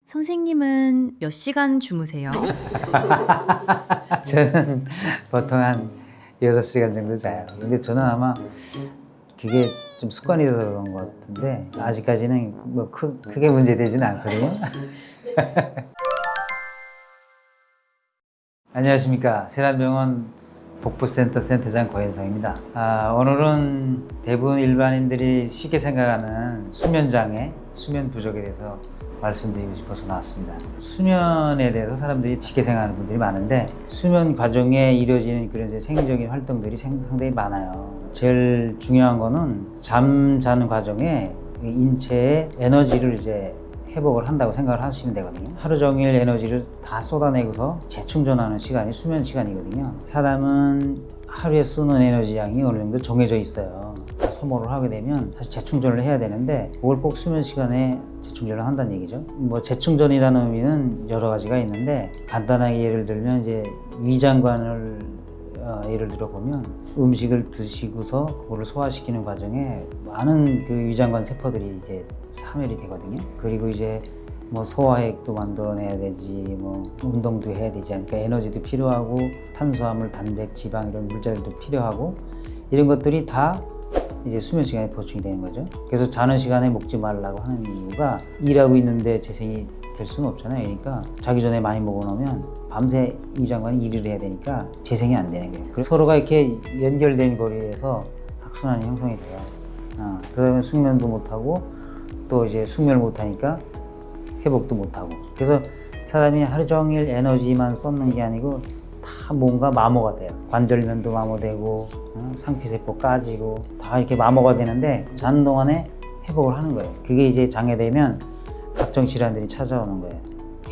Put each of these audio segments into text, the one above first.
선생님은 몇 시간 주무세요? 저는 보통 한 6시간 정도 자요. 근데 저는 아마 그게 좀 습관이 돼서 그런 것 같은데 아직까지는 뭐 크게 문제되지는 않거든요. 안녕하십니까. 세란병원 복부센터 센터장 고현성입니다. 오늘은 대부분 일반인들이 쉽게 생각하는 수면장애, 수면 부족에 대해서 말씀드리고 싶어서 나왔습니다. 수면에 대해서 사람들이 쉽게 생각하는 분들이 많은데 수면 과정에 이루어지는 그런 생리적인 활동들이 상당히 많아요. 제일 중요한 거는 잠자는 과정에 인체의 에너지를 이제 회복을 한다고 생각을 하시면 되거든요. 하루 종일 에너지를 다 쏟아내고서 재충전하는 시간이 수면 시간이거든요. 사람은 하루에 쓰는 에너지 양이 어느 정도 정해져 있어요. 다 소모를 하게 되면 다시 재충전을 해야 되는데 그걸 꼭 수면 시간에 재충전을 한다는 얘기죠. 뭐 재충전이라는 의미는 여러 가지가 있는데 간단하게 예를 들면 이제 위장관을 예를 들어 보면 음식을 드시고서 그거를 소화시키는 과정에 많은 그 위장관 세포들이 이제 사멸이 되거든요. 그리고 이제 뭐 소화액도 만들어내야 되지, 뭐 운동도 해야 되지, 그러니까 에너지도 필요하고 탄수화물, 단백, 지방 이런 물질들도 필요하고 이런 것들이 다 이제 수면 시간에 보충이 되는 거죠. 그래서 자는 시간에 먹지 말라고 하는 이유가 일하고 있는데 재생이 될 수는 없잖아요. 그러니까 자기 전에 많이 먹어놓으면 밤새 위장관이 일을 해야 되니까 재생이 안 되는 거예요. 그래서 서로가 이렇게 연결된 거리에서 악순환이 형성이 돼요. 그러면 숙면도 못하고 또 이제 숙면을 못하니까 회복도 못하고. 그래서 사람이 하루 종일 에너지만 쏟는 게 아니고 다 뭔가 마모가 돼요. 관절면도 마모되고 상피세포 까지고 다 이렇게 마모가 되는데 자는 동안에 회복을 하는 거예요. 그게 이제 장애되면 각종 질환들이 찾아오는 거예요.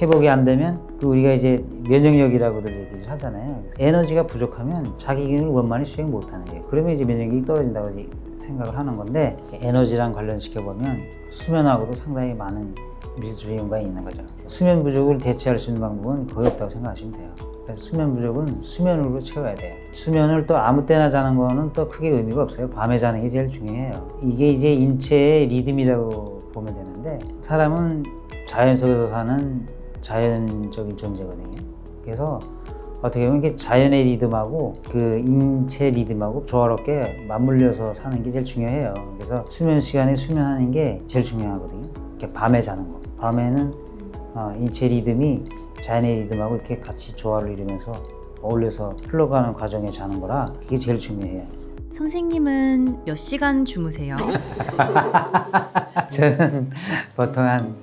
회복이 안 되면 우리가 이제 면역력이라고들 얘기를 하잖아요. 에너지가 부족하면 자기 기능을 원만히 수행 못하는 거예요. 그러면 이제 면역력이 떨어진다고 생각을 하는 건데 에너지랑 관련시켜 보면 수면하고도 상당히 많은 밀접한 연관이 있는 거죠. 수면 부족을 대체할 수 있는 방법은 거의 없다고 생각하시면 돼요. 수면 부족은 수면으로 채워야 돼요. 수면을 또 아무 때나 자는 거는 또 크게 의미가 없어요. 밤에 자는 게 제일 중요해요. 이게 이제 인체의 리듬이라고 보면 되는데 사람은 자연 속에서 사는 자연적인 존재거든요. 그래서 어떻게 보면 이게 자연의 리듬하고 그 인체 리듬하고 조화롭게 맞물려서 사는 게 제일 중요해요. 그래서 수면 시간에 수면하는 게 제일 중요하거든요. 이렇게 밤에 자는 거. 밤에는 인체 리듬이 자연의 리듬하고 이렇게 같이 조화를 이루면서 어울려서 흘러가는 과정에 자는 거라 그게 제일 중요해요. 선생님은 몇 시간 주무세요? 저는 보통 한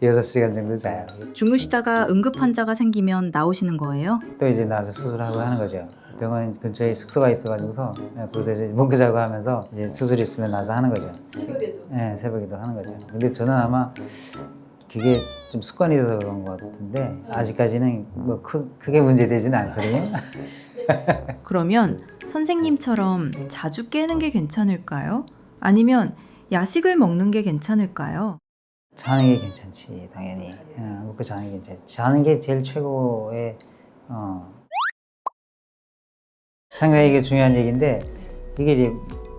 6시간 정도 자요. 주무시다가 응급 환자가 생기면 나오시는 거예요? 또 이제 나와서 수술하고 하는 거죠. 병원 근처에 숙소가 있어가지고서 거기서 이제 묵고 자고 하면서 이제 수술 있으면 나와서 하는 거죠. 새벽에도? 네, 새벽에도 하는 거죠. 근데 저는 아마 그게 좀 습관이 돼서 그런 것 같은데 아직까지는 뭐 크게 문제되지는 않거든요. 그러면 선생님처럼 자주 깨는 게 괜찮을까요? 아니면 야식을 먹는 게 괜찮을까요? 자는 게 괜찮지, 당연히. 먹고 자는 게 괜찮지. 자는 게 제일 최고의 상당히 이게 중요한 얘기인데 이게 이제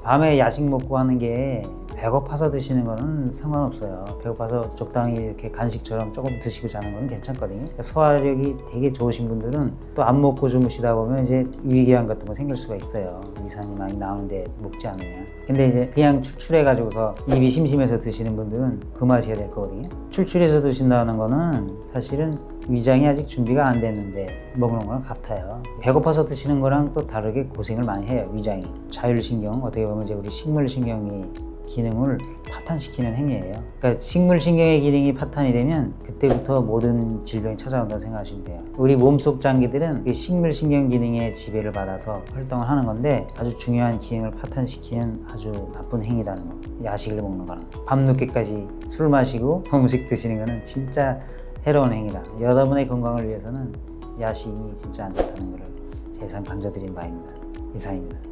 밤에 야식 먹고 하는 게 배고파서 드시는 거는 상관없어요. 배고파서 적당히 이렇게 간식처럼 조금 드시고 자는 거는 괜찮거든요. 소화력이 되게 좋으신 분들은 또 안 먹고 주무시다 보면 이제 위궤양 같은 거 생길 수가 있어요. 위산이 많이 나오는데 먹지 않으면. 근데 이제 그냥 출출해가지고서 입이 심심해서 드시는 분들은 그마셔야 될 거거든요. 출출해서 드신다는 거는 사실은 위장이 아직 준비가 안 됐는데 먹는 거랑 같아요. 배고파서 드시는 거랑 또 다르게 고생을 많이 해요. 위장이. 자율신경, 어떻게 보면 이제 우리 식물신경이 기능을 파탄시키는 행위예요. 그러니까 식물신경의 기능이 파탄이 되면 그때부터 모든 질병이 찾아온다고 생각하시면 돼요. 우리 몸속 장기들은 그 식물신경 기능의 지배를 받아서 활동을 하는 건데 아주 중요한 기능을 파탄시키는 아주 나쁜 행위라는 거. 야식을 먹는 거는. 밤늦게까지 술 마시고 음식 드시는 거는 진짜 해로운 행위라. 여러분의 건강을 위해서는 야식이 진짜 안 좋다는 것을 재산 강조드린 바입니다. 이상입니다.